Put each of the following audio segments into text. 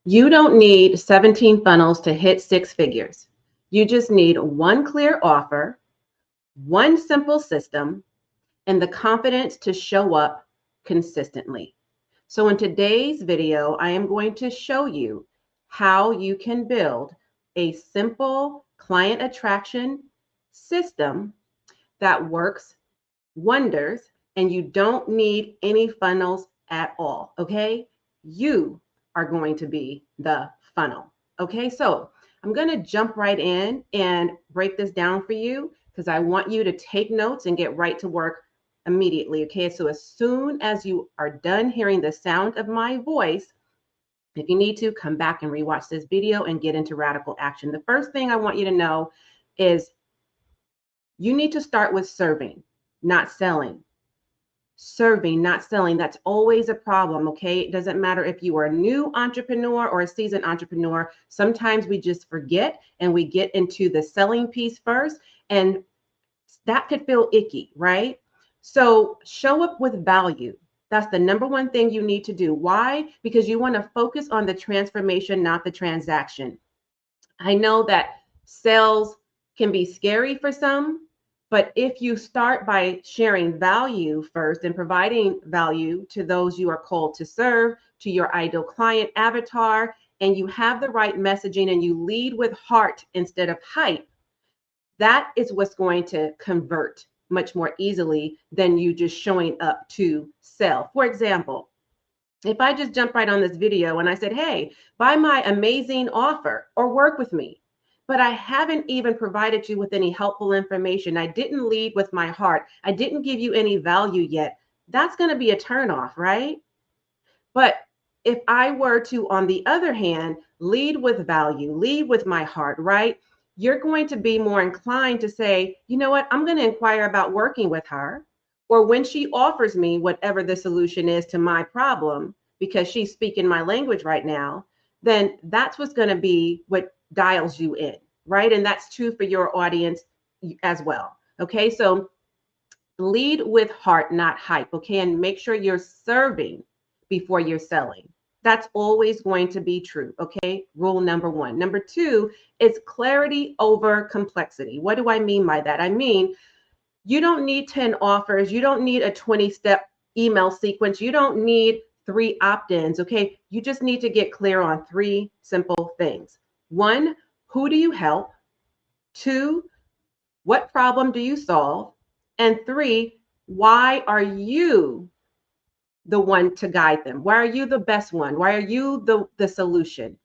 You don't need 17 funnels to hit six figures. You just need one clear offer, one simple system, and the confidence to show up consistently. So in today's video, I am going to show you how you can build a simple client attraction system that works wonders and you don't need any funnels at all, okay? You are going to be the funnel, okay? So I'm going to jump right in and break this down for you because I want you to take notes and get right to work immediately, okay? So as soon as you are done hearing the sound of my voice, if you need to, come back and rewatch this video and get into radical action. The first thing I want you to know is you need to start with serving, not selling. Serving, not selling. That's always a problem, okay? It doesn't matter if you are a new entrepreneur or a seasoned entrepreneur. Sometimes we just forget and we get into the selling piece first, and that could feel icky, right? So show up with value. That's the number one thing you need to do. Why? Because you want to focus on the transformation, not the transaction. I know that sales can be scary for some, but if you start by sharing value first and providing value to those you are called to serve, to your ideal client avatar, and you have the right messaging and you lead with heart instead of hype, that is what's going to convert much more easily than you just showing up to sell. For example, if I just jump right on this video and I said, hey, buy my amazing offer or work with me, but I haven't even provided you with any helpful information. I didn't lead with my heart. I didn't give you any value yet. That's going to be a turnoff, right? But if I were to, on the other hand, lead with value, lead with my heart, right? You're going to be more inclined to say, you know what, I'm going to inquire about working with her. Or when she offers me whatever the solution is to my problem, because she's speaking my language right now, then that's what's going to be what dials you in, right? And that's true for your audience as well. Okay, so lead with heart, not hype. Okay, and make sure you're serving before you're selling. That's always going to be true. Okay, rule number one. Number two is clarity over complexity. What do I mean by that? I mean, you don't need 10 offers. You don't need a 20-step email sequence. You don't need 3 opt-ins. Okay, you just need to get clear on 3 simple things. 1, who do you help? 2, what problem do you solve? And 3, why are you the one to guide them? Why are you the best one? Why are you the solution?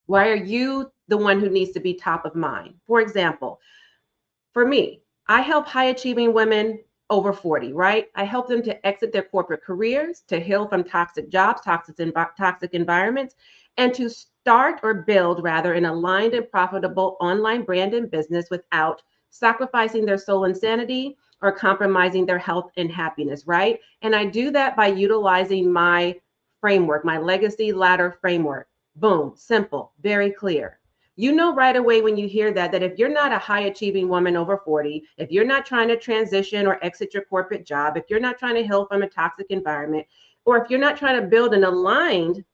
Why are you the one who needs to be top of mind? For example, for me, I help high achieving women over 40, right? I help them to exit their corporate careers, to heal from toxic jobs, toxic environments, and to start or build rather an aligned and profitable online brand and business without sacrificing their soul and sanity or compromising their health and happiness, right? And I do that by utilizing my framework, my legacy ladder framework. Boom, simple, very clear. You know right away when you hear that if you're not a high achieving woman over 40, if you're not trying to transition or exit your corporate job, if you're not trying to heal from a toxic environment, or if you're not trying to build an aligned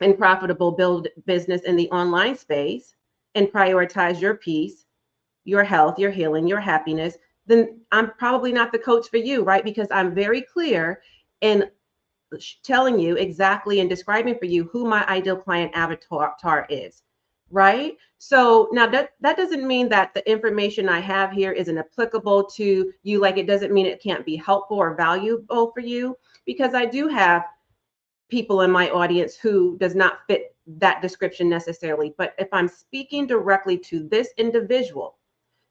and profitable build business in the online space and prioritize your peace, your health, your healing, your happiness, then I'm probably not the coach for you, right? Because I'm very clear in telling you exactly and describing for you who my ideal client avatar is, right? So now that doesn't mean that the information I have here isn't applicable to you. Like it doesn't mean it can't be helpful or valuable for you, because I do have people in my audience who does not fit that description necessarily. But if I'm speaking directly to this individual,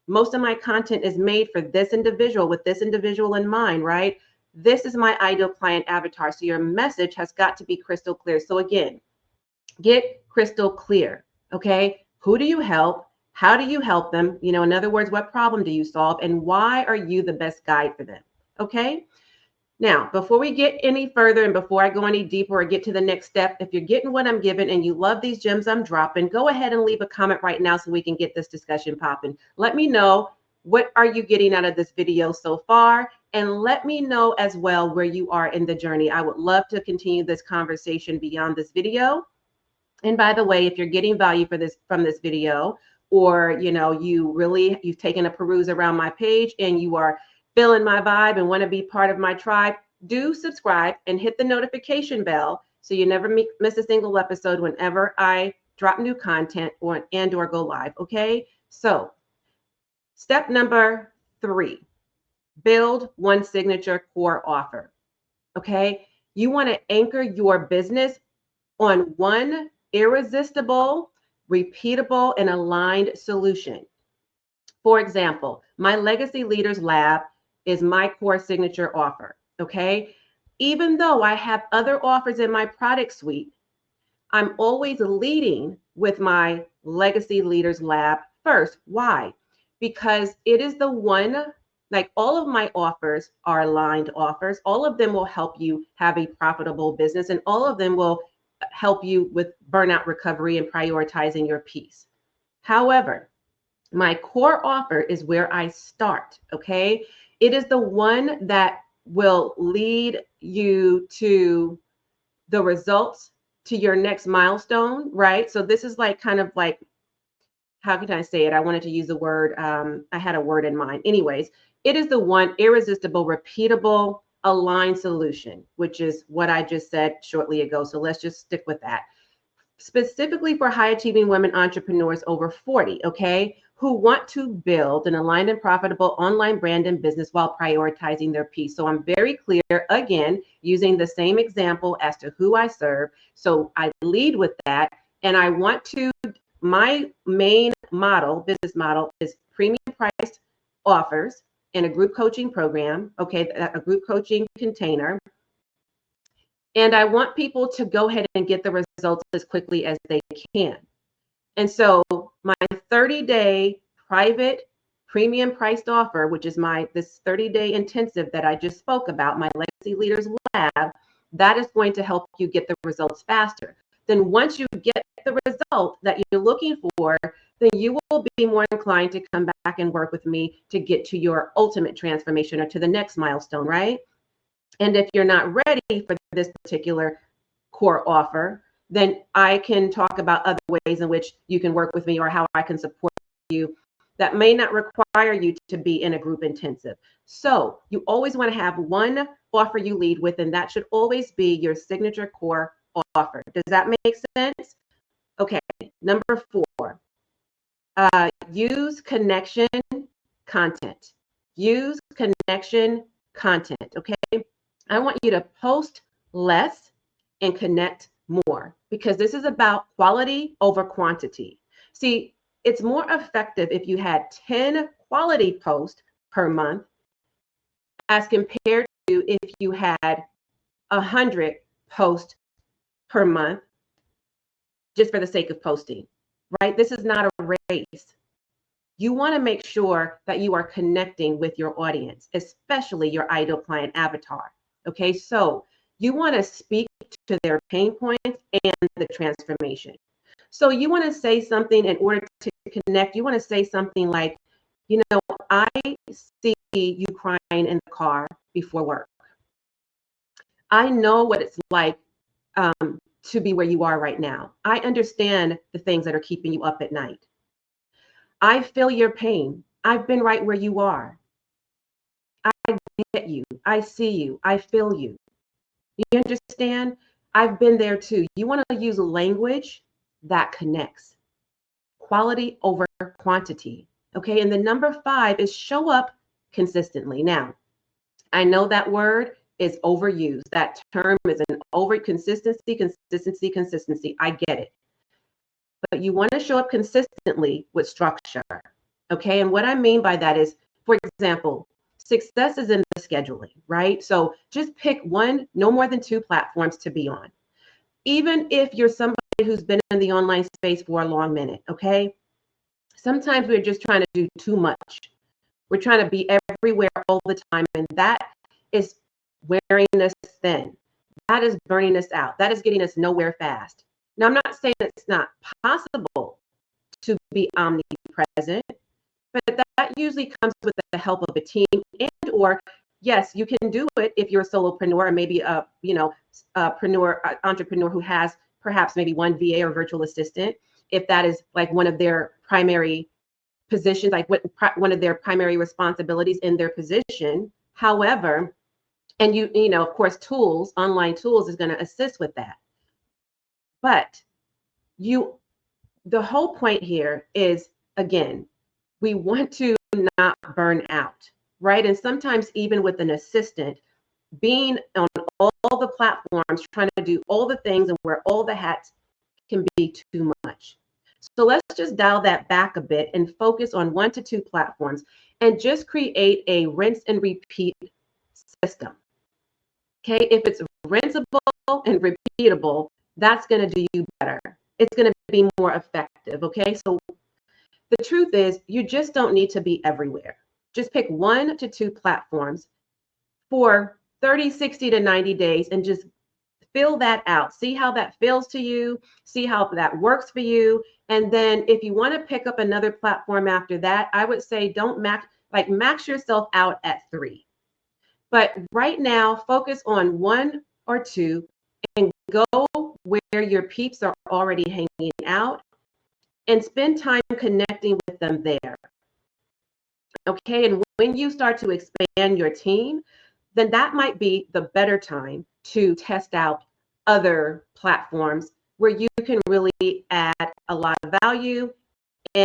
most of my content is made for this individual with this individual in mind, right? This is my ideal client avatar. So your message has got to be crystal clear. So again, get crystal clear, okay? Who do you help? How do you help them? You know, in other words, what problem do you solve? And why are you the best guide for them, okay? Now, before we get any further and before I go any deeper or get to the next step, if you're getting what I'm giving and you love these gems I'm dropping, go ahead and leave a comment right now so we can get this discussion popping. Let me know, what are you getting out of this video so far? And let me know as well where you are in the journey. I would love to continue this conversation beyond this video. And by the way, if you're getting value from this video, or you've taken a peruse around my page and you are feeling my vibe and want to be part of my tribe, do subscribe and hit the notification bell so you never miss a single episode whenever I drop new content or go live. Okay, so step number 3, build one signature core offer. Okay, you want to anchor your business on one irresistible, repeatable, and aligned solution. For example, my Legacy Leaders Lab is my core signature offer. Okay, even though I have other offers in my product suite, I'm always leading with my Legacy Leaders Lab first. Why? Because it is the one, like all of my offers are aligned offers. All of them will help you have a profitable business, and all of them will help you with burnout recovery and prioritizing your peace. However, my core offer is where I start. Okay. It is the one that will lead you to the results, to your next milestone, right? So this is like kind of like, how can I say it? I wanted to use the word, I had a word in mind. Anyways, it is the one irresistible, repeatable, aligned solution, which is what I just said shortly ago. So let's just stick with that. Specifically for high achieving women entrepreneurs over 40, okay, who want to build an aligned and profitable online brand and business while prioritizing their peace. So I'm very clear, again, using the same example as to who I serve. So I lead with that. And I want to, my main model, business model, is premium priced offers and a group coaching program, okay, a group coaching container. And I want people to go ahead and get the results as quickly as they can. And so my 30-day private premium priced offer, which is this 30-day intensive that I just spoke about, my Legacy Leaders Lab, that is going to help you get the results faster. Then once you get the result that you're looking for, then you will be more inclined to come back and work with me to get to your ultimate transformation or to the next milestone, right? And if you're not ready for this particular core offer, then I can talk about other ways in which you can work with me or how I can support you that may not require you to be in a group intensive. So you always want to have one offer you lead with, and that should always be your signature core offer. Does that make sense? Okay, number 4, use connection content. Use connection content, okay? I want you to post less and connect more, because this is about quality over quantity. See, it's more effective if you had 10 quality posts per month as compared to if you had 100 posts per month just for the sake of posting, right? This is not a race. You want to make sure that you are connecting with your audience, especially your ideal client avatar. Okay, so you want to speak to their pain points and the transformation. So you want to say something in order to connect. You want to say something like, I see you crying in the car before work. I know what it's like to be where you are right now. I understand the things that are keeping you up at night. I feel your pain. I've been right where you are. I get you. I see you. I feel you. You understand? I've been there too. You want to use language that connects. Quality over quantity. Okay. And the number 5 is show up consistently. Now, I know that word is overused. That term is an over consistency. I get it. But you want to show up consistently with structure. Okay. And what I mean by that is, for example, success is in the scheduling, right? So just pick one, no more than 2 platforms to be on. Even if you're somebody who's been in the online space for a long minute, okay? Sometimes we're just trying to do too much. We're trying to be everywhere all the time, and that is wearing us thin. That is burning us out. That is getting us nowhere fast. Now, I'm not saying it's not possible to be omnipresent, but that usually comes with the help of a team, and or yes, you can do it if you're a solopreneur or maybe a entrepreneur who has perhaps maybe one VA or virtual assistant, if that is like one of their primary positions, like one of their primary responsibilities in their position. However, and you know, of course, tools, online tools is going to assist with that. But the whole point here is, again, we want to not burn out, right? And sometimes even with an assistant, being on all the platforms, trying to do all the things and wear all the hats can be too much. So let's just dial that back a bit and focus on 1 to 2 platforms and just create a rinse and repeat system. Okay, if it's rinsable and repeatable, that's going to do you better. It's going to be more effective. Okay, so the truth is, you just don't need to be everywhere. Just pick 1 to 2 platforms for 30, 60 to 90 days and just fill that out. See how that feels to you. See how that works for you. And then if you want to pick up another platform after that, I would say don't max yourself out at 3. But right now, focus on 1 or 2 and go where your peeps are already hanging out and spend time connecting with them there. Okay, and when you start to expand your team, then that might be the better time to test out other platforms where you can really add a lot of value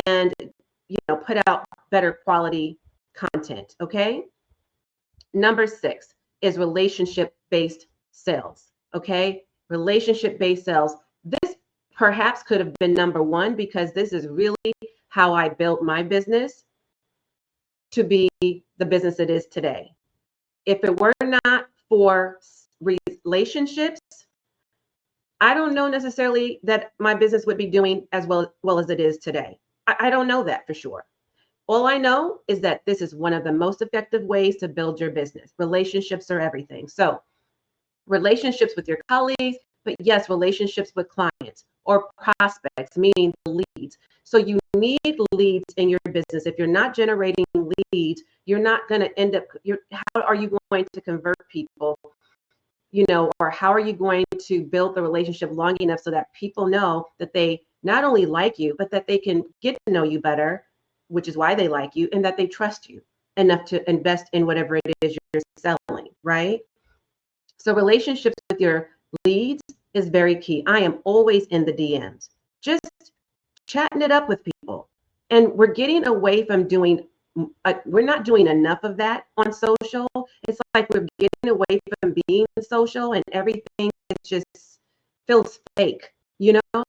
and, you know, put out better quality content. Okay. Number 6 is relationship-based sales. Okay, relationship-based sales. This perhaps could have been number 1 because this is really how I built my business to be the business it is today. If it were not for relationships, I don't know necessarily that my business would be doing as well as it is today. I don't know that for sure. All I know is that this is one of the most effective ways to build your business. Relationships are everything. So relationships with your colleagues, but yes, relationships with clients or prospects, meaning leads. So you need leads in your business. If you're not generating leads, you're not going to end up, how are you going to convert people? You know, or how are you going to build the relationship long enough so that people know that they not only like you, but that they can get to know you better, which is why they like you, and that they trust you enough to invest in whatever it is you're selling, right? So relationships with your leads is very key. I am always in the DMs, just chatting it up with people. And we're getting away from we're not doing enough of that on social. It's like we're getting away from being social and everything just feels fake, you know?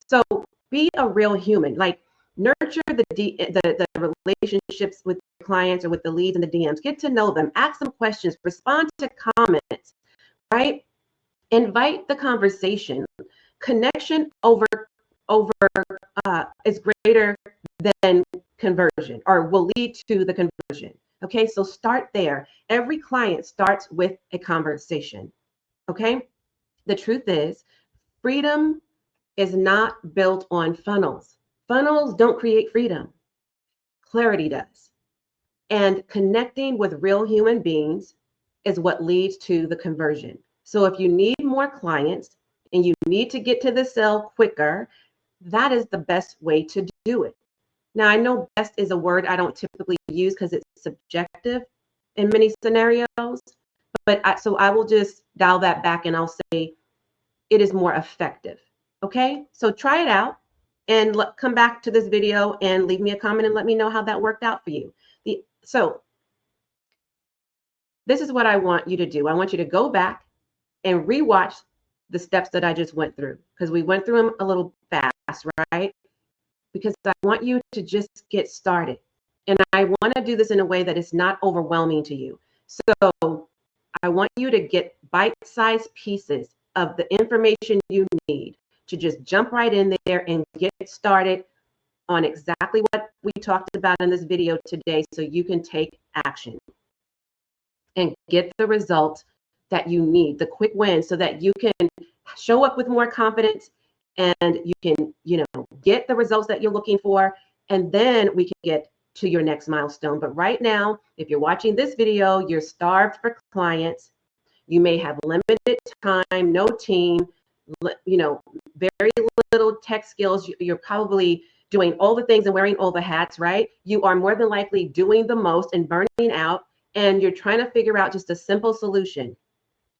So be a real human, like nurture the relationships with clients or with the leads and the DMs. Get to know them, ask them questions, respond to comments, right? Invite the conversation. Connection over is greater than conversion, or will lead to the conversion. Okay, so start there. Every client starts with a conversation. Okay, the truth is, freedom is not built on funnels. Funnels don't create freedom. Clarity does. And connecting with real human beings is what leads to the conversion. So if you need more clients and you need to get to the sale quicker, that is the best way to do it. Now, I know best is a word I don't typically use because it's subjective in many scenarios, but so I will just dial that back and I'll say it is more effective. Okay, so try it out and come back to this video and leave me a comment and let me know how that worked out for you. So this is what I want you to do. I want you to go back and rewatch the steps that I just went through, because we went through them a little fast, right? Because I want you to just get started. And I want to do this in a way that is not overwhelming to you. So I want you to get bite-sized pieces of the information you need to just jump right in there and get started on exactly what we talked about in this video today, so you can take action and get the results that you need, the quick wins, so that you can show up with more confidence and you can, get the results that you're looking for, and then we can get to your next milestone. But right now, if you're watching this video, you're starved for clients. You may have limited time, no team, you know, very little tech skills. You're probably doing all the things and wearing all the hats, right? You are more than likely doing the most and burning out, and you're trying to figure out just a simple solution.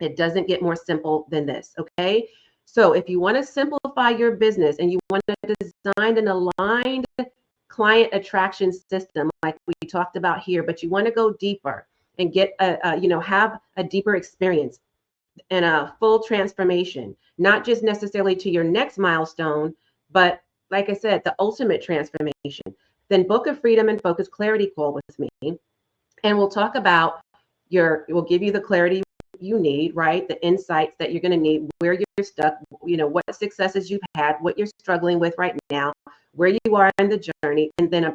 It doesn't get more simple than this, okay? So if you want to simplify your business and you want to design an aligned client attraction system like we talked about here, but you want to go deeper and get have a deeper experience and a full transformation, not just necessarily to your next milestone, but like I said, the ultimate transformation, then book a freedom and focus clarity call with me. And we'll talk about we'll give you the clarity you need, right? The insights that you're going to need, where you're stuck, what successes you've had, what you're struggling with right now, where you are in the journey, and then a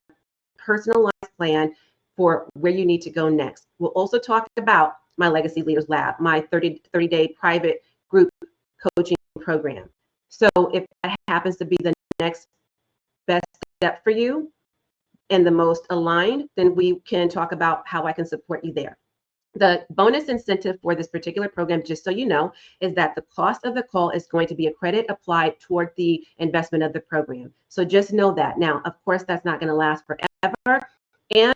personalized plan for where you need to go next. We'll also talk about my Legacy Leaders Lab, my 30-day private group coaching program. So if that happens to be the next best step for you and the most aligned, then we can talk about how I can support you there. The bonus incentive for this particular program, just so you know, is that the cost of the call is going to be a credit applied toward the investment of the program. So just know that. Now, of course, that's not going to last forever. And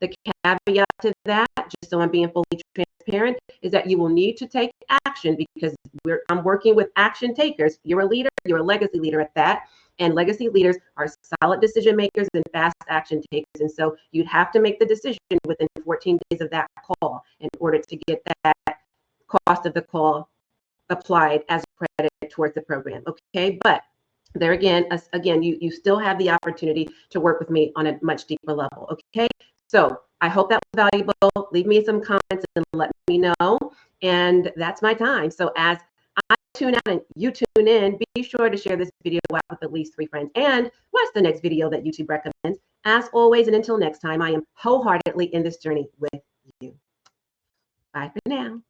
the caveat to that, just so I'm being fully transparent, is that you will need to take action because I'm working with action takers. You're a leader, you're a legacy leader at that. And legacy leaders are solid decision makers and fast action takers. And so you'd have to make the decision within 14 days of that call in order to get that cost of the call applied as credit towards the program. Okay. But there again, you still have the opportunity to work with me on a much deeper level. Okay. So I hope that was valuable. Leave me some comments and let me know. And that's my time. So as I tune out and you tune in, be sure to share this video out with at least 3 friends and watch the next video that YouTube recommends. As always, and until next time, I am wholeheartedly in this journey with you. Bye for now.